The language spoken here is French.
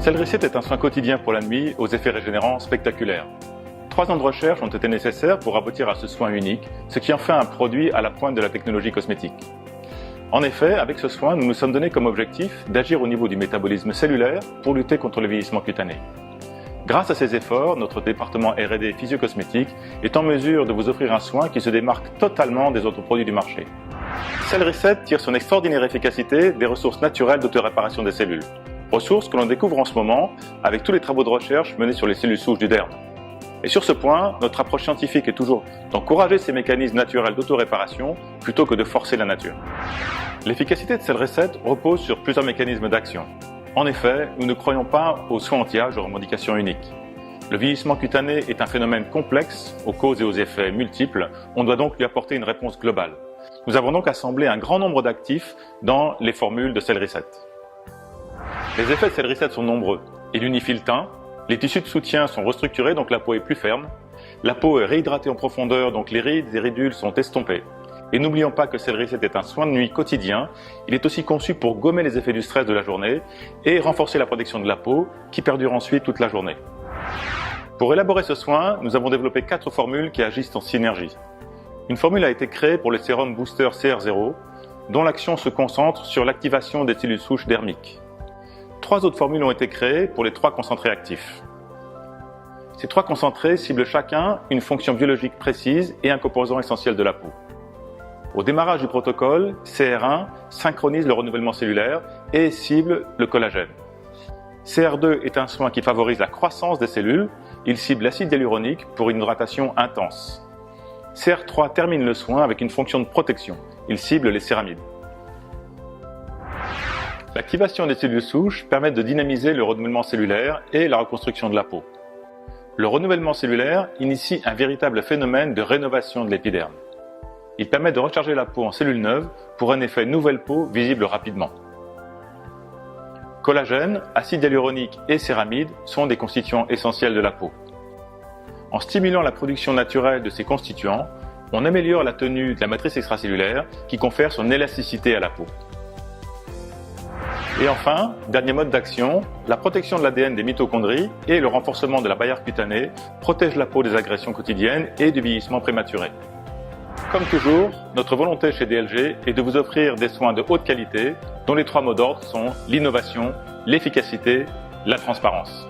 Cell-Reset est un soin quotidien pour la nuit aux effets régénérants spectaculaires. 3 ans de recherche ont été nécessaires pour aboutir à ce soin unique, ce qui en fait un produit à la pointe de la technologie cosmétique. En effet, avec ce soin, nous nous sommes donné comme objectif d'agir au niveau du métabolisme cellulaire pour lutter contre le vieillissement cutané. Grâce à ces efforts, notre département R&D physio-cosmétique est en mesure de vous offrir un soin qui se démarque totalement des autres produits du marché. Cell-Reset tire son extraordinaire efficacité des ressources naturelles d'autoréparation des cellules. Ressources que l'on découvre en ce moment avec tous les travaux de recherche menés sur les cellules souches du derme. Et sur ce point, notre approche scientifique est toujours d'encourager ces mécanismes naturels d'autoréparation plutôt que de forcer la nature. L'efficacité de Cell-Reset repose sur plusieurs mécanismes d'action. En effet, nous ne croyons pas aux soins anti-âge aux revendications uniques. Le vieillissement cutané est un phénomène complexe, aux causes et aux effets multiples. On doit donc lui apporter une réponse globale. Nous avons donc assemblé un grand nombre d'actifs dans les formules de Cell-Reset. Les effets de Cell-Reset sont nombreux. Il unifie le teint, les tissus de soutien sont restructurés, donc la peau est plus ferme. La peau est réhydratée en profondeur, donc les rides et ridules sont estompées. Et n'oublions pas que Cell-Reset est un soin de nuit quotidien. Il est aussi conçu pour gommer les effets du stress de la journée et renforcer la protection de la peau qui perdure ensuite toute la journée. Pour élaborer ce soin, nous avons développé 4 formules qui agissent en synergie. Une formule a été créée pour le sérum Booster CR0, dont l'action se concentre sur l'activation des cellules souches dermiques. 3 autres formules ont été créées pour les 3 concentrés actifs. Ces 3 concentrés ciblent chacun une fonction biologique précise et un composant essentiel de la peau. Au démarrage du protocole, CR1 synchronise le renouvellement cellulaire et cible le collagène. CR2 est un soin qui favorise la croissance des cellules. Il cible l'acide hyaluronique pour une hydratation intense. CR3 termine le soin avec une fonction de protection. Il cible les céramides. L'activation des cellules souches permet de dynamiser le renouvellement cellulaire et la reconstruction de la peau. Le renouvellement cellulaire initie un véritable phénomène de rénovation de l'épiderme. Il permet de recharger la peau en cellules neuves pour un effet nouvelle peau visible rapidement. Collagène, acide hyaluronique et céramides sont des constituants essentiels de la peau. En stimulant la production naturelle de ces constituants, on améliore la tenue de la matrice extracellulaire qui confère son élasticité à la peau. Et enfin, dernier mode d'action, la protection de l'ADN des mitochondries et le renforcement de la barrière cutanée protègent la peau des agressions quotidiennes et du vieillissement prématuré. Comme toujours, notre volonté chez DLG est de vous offrir des soins de haute qualité dont les 3 mots d'ordre sont l'innovation, l'efficacité, la transparence.